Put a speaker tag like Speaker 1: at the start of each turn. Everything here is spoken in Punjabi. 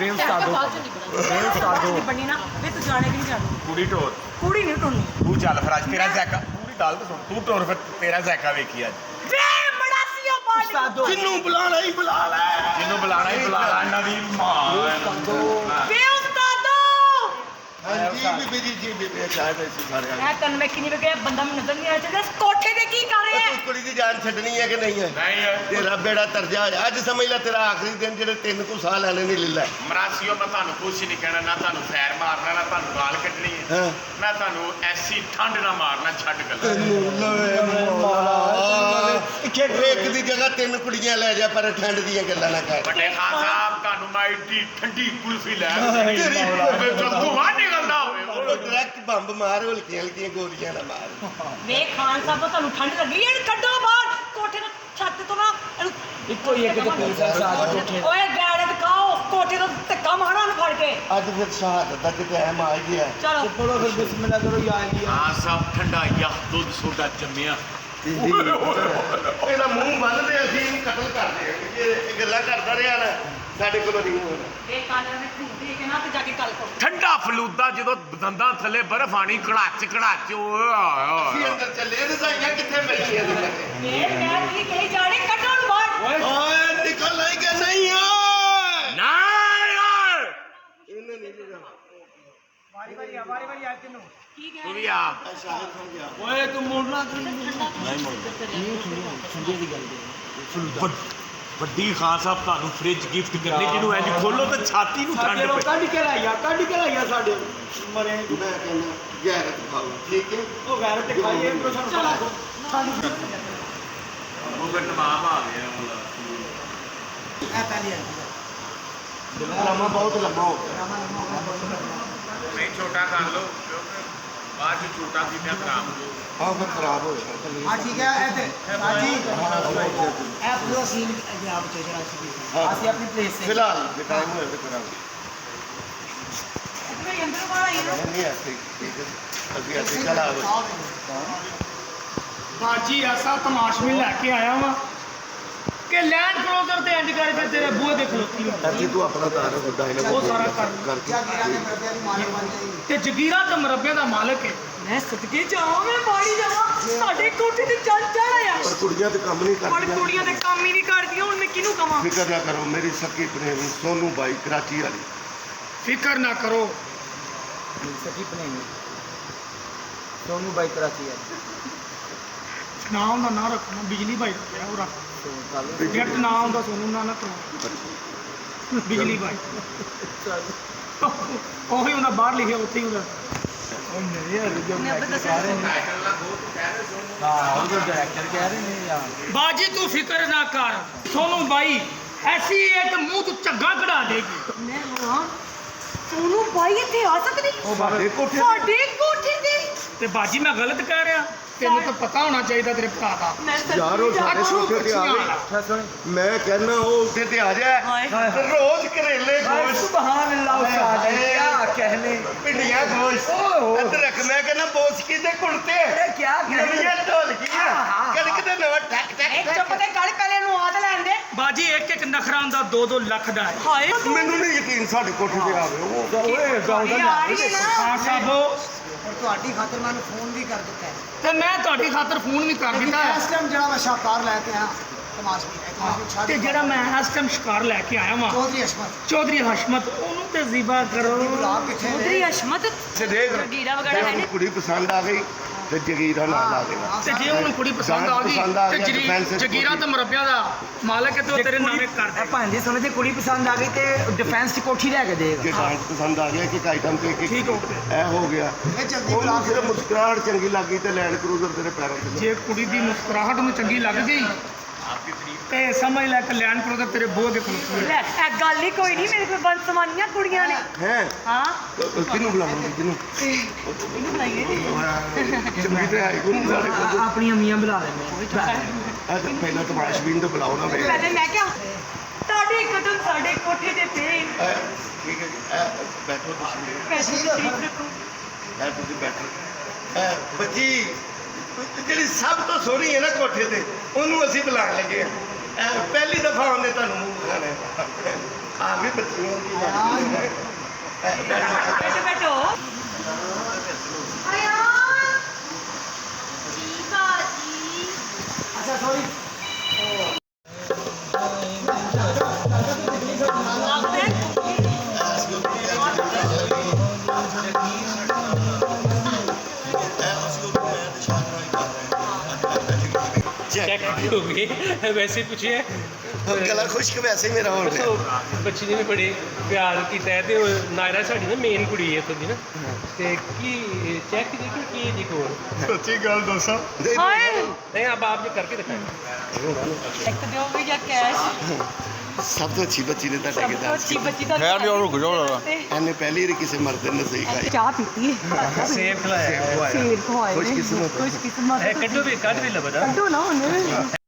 Speaker 1: ਫਰੇਮ ਸਟਾਰ ਦੋ ਫਰੇਮ ਸਟਾਰ ਦੋ
Speaker 2: ਬਣੀ ਨਾ ਵੇ ਤੂੰ ਜਾਣੇ ਕਿ ਨਹੀਂ ਜਾਣੀ
Speaker 3: ਕੁੜੀ ਟੋਰ
Speaker 2: ਕੁੜੀ ਨਹੀਂ ਟੁੰਨੀ
Speaker 3: ਤੂੰ ਚੱਲ ਫਿਰ ਅੱਜ ਤੇਰਾ ਜ਼ੈਕਾ ਪੂਰੀ ਗੱਲ ਤਾਂ ਸੁਣ ਤੂੰ ਟੋਰ ਫਿਰ ਤੇਰਾ ਜ਼ੈਕਾ ਵੇਖੀ ਅੱਜ
Speaker 2: ਵੇ ਬੜਾ ਸੀ ਉਹ ਬਾਡੀ
Speaker 3: ਜਿੰਨੂੰ ਬੁਲਾਣਾ ਹੀ ਬੁਲਾ ਲੈ ਜਿੰਨੂੰ ਬੁਲਾਣਾ ਹੀ ਬੁਲਾ ਲੈ ਇਹਨਾਂ ਦੀ ਮਾਂ
Speaker 2: ਵੇ ਉਸਤਾਦੋ
Speaker 4: ਹਾਂਜੀ ਬੀਬੀ ਜੀ ਬੀਬੀ ਚਾਹ ਤੇ ਸਾਰੇ
Speaker 2: ਮੈਂ ਤਨ ਮੈਂ ਕਿੰਨੀ ਵੇ ਬੰਦਾ ਮੈਨੂੰ ਨਜ਼ਰ ਨਹੀਂ ਆ ਰਿਹਾ ਕੋਠੇ ਤੇ ਕੀ ਕਰ ਰਿਹਾ
Speaker 4: ਤੂੰ ਕੁੜੀ ਦੀ ਜਾਨ ਛੱਡਣੀ ਹੈ ਕਿ ਨਹੀਂ ਹੈ
Speaker 3: ਨਹੀਂ ਹੈ
Speaker 4: ਤੇਰਾ ਬੇੜਾ ਤਰਜਾ ਹੋਇਆ ਅੱਜ ਸਮਝ ਲੈ ਤੇਰਾ ਆਖਰੀ ਦਿਨ ਜਿਹੜੇ 3 ਕੁ ਸਾਲ ਲੈਣੇ ਨਹੀਂ ਲੈ
Speaker 3: ਮਰਾਸੀਓ ਮੈਂ ਤੁਹਾਨੂੰ ਕੁਛ ਨਹੀਂ ਕਹਿਣਾ ਨਾ ਤੁਹਾਨੂੰ ਫੈਰ ਮਾਰਨਾ ਨਾ ਤੁਹਾਨੂੰ ਗਾਲ ਕੱਢਣੀ ਹੈ
Speaker 4: ਹਾਂ
Speaker 3: ਮੈਂ ਤੁਹਾਨੂੰ ਐਸੀ ਠੰਡ ਨਾ ਮਾਰਨਾ ਛੱਡ ਗੱਲਾਂ
Speaker 4: ਇੱਕ ਦੀ ਜਗ੍ਹਾ 3 ਕੁੜੀਆਂ ਲੈ ਜਾ ਪਰ ਠੰਡ ਦੀਆਂ ਗੱਲਾਂ ਨਾ ਕਰ
Speaker 3: ਵੱਡੇ ਖਾਨ ਸਾਹਿਬ ਤੁਹਾਨੂੰ ਮੈਂ ਏਡੀ ਠੰਡੀ ਕੁਲਫੀ ਲੈ ਤੇਰੀ ਧੂਆਂ ਨਿਕਲਦਾ ਹੋਵੇ
Speaker 4: ਉਹ ਡਾਇਰੈਕਟ ਬੰਬ ਮਾਰ ਹਲਕੀਆਂ ਹਲਕੀਆਂ ਗੋਲੀਆਂ ਨਾ ਮਾਰ
Speaker 2: ਵੇ ਖਾਨ ਸਾਹਿਬ ਤੁਹਾਨੂੰ ਠੰਡ ਲੱਗੀ ਇਹਨੂੰ ਕੱਢੋ ਬਾਹਰ ਕੋਠੇ ਤੋਂ ਛੱਤ ਤੋਂ ਨਾ ਇਹਨੂੰ
Speaker 1: ਇੱਕੋ ਹੀ ਇੱਕ ਤੇ ਪੁਲਿਸ ਆ ਸਾਜ ਕੋਠੇ
Speaker 2: ਓਏ ਗਾੜੇ ਦਿਖਾਓ ਕੋਠੇ ਤੋਂ ਧੱਕਾ ਮਾਰਾਂ ਨੂੰ ਫੜ ਕੇ
Speaker 4: ਅੱਜ ਫਿਰ ਸ਼ਹਾਦਤ ਦਾ ਟਾਈਮ ਆ ਗਿਆ
Speaker 2: ਚਲੋ
Speaker 1: ਪੜੋ ਫਿਰ ਬਿਸਮਿਲ੍ਲਾ ਕਰੋ ਯਾ ਅਲੀ
Speaker 3: ਹਾਂ ਸਭ ਠੰਡਾ ਯਾ ਦੁੱਧ ਸੋਡਾ ਜੰਮਿਆ
Speaker 4: ਇਹਦਾ ਮੂੰਹ ਬੰਨਦੇ ਅਸੀਂ ਇਹਨੂੰ ਕਤਲ ਕਰਦੇ ਜੇ ਇਹ ਗੱਲਾਂ ਕਰਦਾ ਰਿਹਾ ਨਾ ਸਾਡੇ ਕੋਲੋਂ ਨਹੀਂ ਹੋਣਾ
Speaker 2: ਵੇ ਕਾਨਾਂ ਨੇ ਖੂਦੇ ਕੇ ਨਾ ਤੇ ਜਾ ਕੇ ਗੱਲ ਕਰੋ
Speaker 3: ਠੰਡਾ ਫਲੂਦਾ ਜਦੋਂ ਦੰਦਾਂ ਥੱਲੇ ਬਰਫ਼ ਆਣੀ ਕੜਾਚ
Speaker 4: ਅਸੀਂ ਅੰਦਰ ਚੱਲੇ ਰਜ਼ਾਈਆਂ ਕਿੱਥੇ ਮਿਲਦੀਆਂ ਨੇ
Speaker 2: ਵੇ ਮੈਂ ਕੀ ਕਹੀ ਜਾਣੀ ਕੱਢੋ ਨੂੰ ਬਾਹਰ
Speaker 4: ਓਏ ਨਿਕਲ ਆਈ ਕਿ ਨਹੀਂ ਓਏ
Speaker 3: ਨਾ ਯਾਰ
Speaker 4: ਇਹਨੇ ਨਹੀਂ ਜਾਣਾ
Speaker 2: ਕੀ
Speaker 3: ਤੂੰ
Speaker 2: ਕਹਿ
Speaker 3: ਵੀ ਆ
Speaker 4: ਸ਼ਾਹਿਦ ਹੋ ਗਿਆ
Speaker 1: ਓਏ ਤੂੰ ਮੋੜਨਾ
Speaker 3: ਵੱਡੀ ਖਾਨ ਸਾਹਿਬ ਤੁਹਾਨੂੰ ਫ੍ਰਿਜ ਗਿਫਟ ਕਰਨੀ ਜਿਹਨੂੰ ਇੰਜ ਖੋਲੋ ਤੇ ਛਾਤੀ ਨੂੰ ਠੰਡ ਪੈ
Speaker 1: ਕੱਢ ਕੇ ਲਾਇਆ ਸਾਡੇ ਮਰੇ
Speaker 4: ਮੈਂ ਕਹਿੰਦਾ ਗੈਰਤ ਖਾਓ ਠੀਕ ਹੈ
Speaker 1: ਉਹ ਗੈਰ ਤੇ ਖਾਈਏ ਕੋ ਸਾਨੂੰ
Speaker 3: ਉਹ ਫਿਰ ਤਮਾਮ ਆ ਗਿਆ
Speaker 1: ਇਹ ਪਹਿਲੀ
Speaker 4: ਡਰਾਮਾ ਬਹੁਤ ਲੰਮਾ ਹੋ ਗਿਆ
Speaker 3: ਨਹੀਂ ਛੋਟਾ ਕਰ ਲਓ ਕਿਉਂਕਿ ਬਾਅਦ ਚ ਛੋਟਾ ਸੀਨਾ ਖਰਾਬ ਹੋ
Speaker 4: ਹਾਂ ਫਿਰ ਖਰਾਬ ਹੋ ਜਾਣਾ
Speaker 1: ਹਾਂ ਠੀਕ ਹੈ ਇਹ ਤੇ ਸਾਜੀ ਇਹ ਪੂਰਾ ਸੀਨ ਆਪ ਚ ਜਰਾ ਅਸੀਂ ਆਪਣੀ ਪਲੇਸ ਤੇ
Speaker 4: ਫਿਲਹਾਲ ਜੇ ਟਾਈਮ ਹੋਏ ਤਾਂ ਕਰਾਂਗੇ
Speaker 2: ਇਤਨੇ ਅੰਦਰ ਵਾਲਾ ਹੀ ਨਾ
Speaker 4: ਨਹੀਂ ਐਸੇ ਠੀਕ ਹੈ ਅਸੀਂ ਐਸੇ ਚਲਾ
Speaker 5: ਬਾਜੀ ਐਸਾ ਤਮਾਸ਼ਬੀ ਲੈ ਕੇ ਆਇਆ ਵਾ ਕਿ ਲੈਂਡ ਕਲੋਜ਼ਰ ਤੇ ਇੰਜ ਕਰਕੇ ਤੇਰੇ ਬੂਹੇ ਦੇ ਖਲੋਤੀ ਹੋ
Speaker 4: ਅੱਗੇ ਤੂੰ ਆਪਣਾ ਤਾਰ ਗੁੱਡਾ ਇਹਨਾਂ
Speaker 5: ਉਹ ਸਾਰਾ ਕਰ
Speaker 4: ਕਰਕੇ
Speaker 5: ਤੇ ਜਗੀਰਾ ਤੇ ਮਰੱਬਿਆਂ ਦਾ ਮਾਲਕ ਹੈ
Speaker 2: ਮੈਂ ਸਦਕੇ ਜਾਵਾਂ ਮੈਂ ਬਾੜੀ ਜਾਵਾਂ ਸਾਡੇ ਕੋਠੇ ਤੇ ਚੱਲ ਚੜਾਇਆ
Speaker 4: ਪਰ ਕੁੜੀਆਂ ਤੇ ਕੰਮ ਨਹੀਂ
Speaker 2: ਪਰ
Speaker 4: ਕਰਦੀਆਂ
Speaker 2: ਕੁੜੀਆਂ ਤੇ ਕੰਮ ਹੀ ਨਹੀਂ ਕਰਦੀਆਂ ਹੁਣ ਮੈਂ ਕਿਹਨੂੰ ਕਵਾਂ
Speaker 4: ਫਿਕਰ ਨਾ ਕਰੋ ਮੇਰੀ ਸੱਕੀ ਪ੍ਰੇਮੀ ਸੋਨੂ ਬਾਈ ਕਰਾਚੀ ਵਾਲੀ
Speaker 5: ਫਿਕਰ ਨਾ ਕਰੋ
Speaker 1: ਸਕੀ ਪਨੇ ਸੋਨੂ ਬਾਈ ਕਰਾਚੀ ਹੈ
Speaker 5: ਨਾਮ ਦਾ ਨਾਂ ਰੱਖਣਾ ਬਿਜਲੀ ਭਾਈ ਰੱਖਿਆ ਉਹ ਰੱਖ
Speaker 1: ਤੋਂ ਕੱਲ
Speaker 5: ਜੱਟ ਨਾਮ ਦਾ ਸੋਨੂੰ ਨਾ ਕਰੋ ਬਿਜਲੀ ਭਾਈ ਉਹੀ ਉਹਦਾ ਬਾਹਰ ਲਿਖਿਆ ਉੱਥੇ ਹੀ ਉਹਦਾ
Speaker 1: ਉਹ ਨਹੀਂ ਯਾਰ ਜੋ
Speaker 2: ਮੈਂ
Speaker 1: ਕਹਿ
Speaker 2: ਦੱਸਿਆ
Speaker 1: ਰਹੇ ਨੇ ਹਾਂ ਉਹ ਜੋ ਡਾਇਰੈਕਟਰ ਕਹਿ ਰਹੇ ਨੇ ਯਾਰ
Speaker 5: ਬਾਜੀ ਤੂੰ ਫਿਕਰ ਨਾ ਕਰ ਸੋਨੂੰ ਬਾਈ ਐਸੀ ਇੱਕ ਮੂੰਹ ਤੋਂ ਝੱਗਾ ਕਢਾ ਦੇਗੀ
Speaker 2: ਮੈਂ ਹਾਂ ਸੋਨੂੰ ਬਾਈ ਇੱਥੇ ਆ ਸਕਦੀ
Speaker 1: ਉਹ ਬਾਬੇ ਕੋਠੇ
Speaker 2: ਸਾਡੇ ਕੋਠੇ ਤੇ
Speaker 5: ਤੇ ਬਾਜੀ ਮੈਂ ਗਲਤ ਕਹਿ ਰਿਹਾ ਤੈਨੂੰ ਤਾਂ ਪਤਾ ਹੋਣਾ ਚਾਹੀਦਾ ਤੇਰੇ ਭਰਾ ਦਾ
Speaker 2: ਮੈਂ
Speaker 4: ਯਾਰ ਉਹ ਸਾਡੇ
Speaker 5: ਅੱਛੂ
Speaker 4: ਕੋਠੇ ਤੇ ਆਵੇ
Speaker 1: ਅੱਛਾ ਸੁਣ
Speaker 4: ਮੈਂ ਕਹਿੰਦਾ ਉਹ ਉੱਥੇ ਤੇ ਆ ਜਾ
Speaker 2: ਹਾਏ।
Speaker 4: ਤੇ ਰੋਜ਼ ਕਰੇਲੇ ਗੋਸ਼ਤ
Speaker 1: ਸੁਭਾਨ ਅੱਲਾਹ ਉਸਤਾਦ ਕੀ ਕਹਿਨੇ
Speaker 4: ਪਿੰਡੀਆਂ ਗੋਸ਼ਤ
Speaker 1: ਓਹ।
Speaker 4: ਅਦਰਕ ਮੈਂ ਕਹਿੰਦਾ ਬੋਸਕੀ ਦੇ ਕੁੜਤੇ
Speaker 1: ਇਹ ਕੀ
Speaker 4: ਨਵੀਆਂ ਢੋਲਕੀਆਂ ਕਣਕ ਦੇ ਨਵਾਂ ਟਕ
Speaker 2: ਇੱਕ
Speaker 4: ਟਕ
Speaker 2: ਚੁੱਪ ਤੇ ਗੜ ਕਲੇ ਨੂੰ ਆਦ ਲੈਣ ਦੇ
Speaker 5: ਬਾਜੀ ਇੱਕ ਇੱਕ ਨਖਰਾ ਹੁੰਦਾ 2-2 ਲੱਖ ਦਾ ਹੈ
Speaker 2: ਹਾਏ
Speaker 4: ਮੈਨੂੰ ਨਹੀਂ ਯਕੀਨ ਸਾਡੇ ਕੋਠੇ ਤੇ ਆਵੇ ਉਹ
Speaker 1: ਓਏ ਗਾਉਂ ਦਾ
Speaker 2: ਆ ਰਹੀ ਹੈ ਨਾ
Speaker 5: ਹਾਂ ਸਾਹਿਬੋ
Speaker 6: ਔਰ ਤੁਹਾਡੀ ਖਾਤਰ ਮੈਨੂੰ ਫੋਨ ਵੀ ਕਰ ਦਿੱਤਾ ਹੈ
Speaker 5: ਤੇ ਮੈਂ ਤੁਹਾਡੀ ਖਾਤਰ ਫੋਨ ਵੀ ਕਰ ਦਿੱਤਾ
Speaker 6: ਇਸ ਟਾਈਮ ਜਿਹੜਾ ਮੈਂ ਸ਼ਾਹਕਾਰ ਲੈ ਕੇ ਆਇਆ ਤਮਾਸ਼ਬੀ ਛੱਡ
Speaker 5: ਤੇ ਜਿਹੜਾ ਮੈਂ ਇਸ ਟਾਈਮ ਸ਼ਿਕਾਰ ਲੈ ਕੇ ਆਇਆ ਵਾਂ
Speaker 6: ਚੌਧਰੀ ਅਸ਼ਮਤ
Speaker 5: ਚੌਧਰੀ ਹਸ਼ਮਤ ਉਹਨੂੰ ਤੇ ਜ਼ਿਬਾ ਕਰੋ
Speaker 6: ਗੁਲਾਬ ਕਿੱਥੇ ਨੇ
Speaker 2: ਉਧਰੀ ਅਸ਼ਮਤ
Speaker 4: ਤੇ ਦੇਖ
Speaker 2: ਜਗੀਰਾ ਵਗੈਰਾ
Speaker 4: ਜੇ
Speaker 2: ਹੈ
Speaker 4: ਉਹਨੂੰ
Speaker 2: ਨੇ
Speaker 4: ਕੁੜੀ ਪਸੰਦ ਆ ਗਈ ਤੇ ਜਗੀਰਾ ਨਾਲ ਆ ਗਿਆ
Speaker 5: ਤੇ ਜੇ ਉਹਨੂੰ ਕੁੜੀ ਪਸੰਦ ਆ ਗਈ
Speaker 4: ਪਸੰਦ ਆ
Speaker 5: ਤੇ
Speaker 4: ਗਿਆ, defense ਵਿੱਚ
Speaker 5: ਜਗੀਰਾ ਤੇ ਮਰੱਬਿਆਂ ਦਾ ਮਾਲਕ ਹੈ ਤੇ ਉਹ ਤੇਰੇ ਨਾਮੇ ਕਰ ਦੇ
Speaker 1: ਭਾਂਜੀ ਸੁਣੋ ਜੇ ਕੁੜੀ ਪਸੰਦ ਆ ਗਈ ਤੇ ਡਿਫੈਂਸ 'ਚ ਕੋਠੀ ਲੈ ਕੇ ਦੇਗਾ
Speaker 4: ਜੇ ਡਾਂਸ ਪਸੰਦ ਆ ਗਿਆ ਕਿ ਆਈਟਮ ਤੇ ਇੱਕ
Speaker 5: ਠੀਕ ਹੋ ਗਿਆ
Speaker 4: ਇਹ ਹੋ ਗਿਆ
Speaker 6: ਇਹ ਜਲਦੀ
Speaker 4: ਉਹਨੂੰ
Speaker 6: ਗੁਲਾਬ
Speaker 4: ਸਿਰਫ ਮੁਸਕਰਾਹਟ ਚੰਗੀ ਲੱਗੀ ਤੇ ਲੈਂਡ ਕਰੂਜ਼ਰ ਤੇਰੇ ਪੈਰਾਂ ਤੇ
Speaker 5: ਜੇ ਕੁੜੀ ਦੀ ਮੁਸਕਰਾਹਟ ਨੂੰ ਚੰਗੀ ਲੱਗ ਗਈ ਤੇ ਸਮਝ ਲੈ ਕਿ ਲੈਣ ਕਰੋ ਤੇਰੇ ਬੋਝ ਦੇ ਖਲੋਤੀ
Speaker 2: ਲੈ ਇਹ ਗੱਲ ਹੀ ਕੋਈ ਨਹੀਂ ਮੇਰੇ ਕੋਲ ਬੰਦ ਸਮਾਨੀਆਂ ਕੁੜੀਆਂ ਨੇ
Speaker 4: ਹੈ
Speaker 2: ਹਾਂ
Speaker 4: ਕਿਹਨੂੰ ਬੁਲਾਵਾਂਗੇ ਕਿਹਨੂੰ
Speaker 2: ਇਹਨੂੰ ਬੁਲਾਈਏ
Speaker 4: ਚੰਗੀ ਤੇ ਆਈ ਕੋਈ ਸਾਡੇ ਕੋਲ
Speaker 1: ਆਪਣੀਆਂ ਮੀਆਂ ਬੁਲਾ ਲੈਂਦੇ
Speaker 4: ਅੱਜ ਪਹਿਲਾਂ ਤਮਾਸ਼ਬੀਨ ਤੋਂ ਬੁਲਾਓ ਨਾ ਵੇ
Speaker 2: ਪਹਿਲੇ ਮੈਂ ਕਿਹਾ ਤੁਹਾਡੇ ਕਦਮ ਸਾਡੇ ਕੋਠੇ ਦੇ ਤੇ
Speaker 4: ਠੀਕ ਹੈ ਜੀ ਬੈਠੋ ਤੁਸੀਂ
Speaker 2: ਪੈਸੇ ਠੀਕ ਰੱਖੋ
Speaker 4: ਤੁਸੀਂ ਬੈਠੋ ਬੱਚੀ ਜਿਹੜੀ ਸਭ ਤੋਂ ਸੋਹਣੀ ਹੈ ਨਾ ਕੋਠੇ ਤੇ ਉਹਨੂੰ ਅਸੀਂ ਬੁਲਾਉਣ ਲੱਗੇ ਆ ਪਹਿਲੀ ਦਫਾ ਉਹਨੇ ਤੁਹਾਨੂੰ ਮੂੰਹ ਦਿਖਾਣਾ ਆ ਵੀ ਬੱਚੀਆਂ ਦੀ
Speaker 2: ਬੈਠੋ ਬੈਠੋ
Speaker 1: ਅੱਛਾ ਸੌਰੀ
Speaker 7: चेक हो गए वैसे पूछिए
Speaker 4: ਗਲਾ ਖੁਸ਼ਕ ਵੈਸੇ ਹੀ ਮੇਰਾ ਹੋ ਗਿਆ
Speaker 7: ਬੱਚੀ ਨੇ ਵੀ ਬੜੇ ਪਿਆਰ ਕੀਤਾ ਹੈ ਤੇ ਉਹ ਨਾਇਰਾ ਸਾਡੀ ਨਾ ਮੇਨ ਕੁੜੀ ਹੈ ਇੱਥੋਂ ਦੀ ਨਾ ਤੇ ਕੀ ਚੈੱਕ ਦੇਖੋ ਕੀ ਦੇਖੋ
Speaker 3: ਸੱਚੀ ਗੱਲ ਦੱਸਾਂ
Speaker 2: ਹਾਏ
Speaker 7: नहीं अब आपने करके दिखाया
Speaker 2: ਇੱਕ ਦਿਓ ਵੀ ਜਾਂ ਕੈਸ਼
Speaker 4: ਸਭ ਤੋਂ ਅੱਛੀ ਬੱਚੀ ਨੇ ਤੁਹਾਡੇ
Speaker 2: ਸਭ
Speaker 4: ਕੇ
Speaker 2: ਤੋਂ
Speaker 4: ਦੱਸ
Speaker 2: ਅੱਛੀ ਬੱਚੀ ਦਾ
Speaker 3: ਖੈਰ ਨਹੀਂ, ਰੁਕ ਜਾਓ ਜਰਾ।
Speaker 4: ਇਹਨੇ ਪਹਿਲੀ ਵਾਰੀ ਕਿਸੇ ਮਰਦ ਨੇ ਸਹੀ ਖਾਈ
Speaker 2: ਚਾਹ ਪੀਤੀ ਹੈ
Speaker 7: सेब खिलाया
Speaker 2: ਸੇਬ ਖਵਾਏ
Speaker 4: ਖੁਸ਼ਕਿਸਮਤ।
Speaker 2: ਖੁਸ਼ਕਿਸਮਤ
Speaker 7: कड्डो भी कद भी लबदा
Speaker 2: ਕੱਢੋ ਨਾ ਉਹਨੇ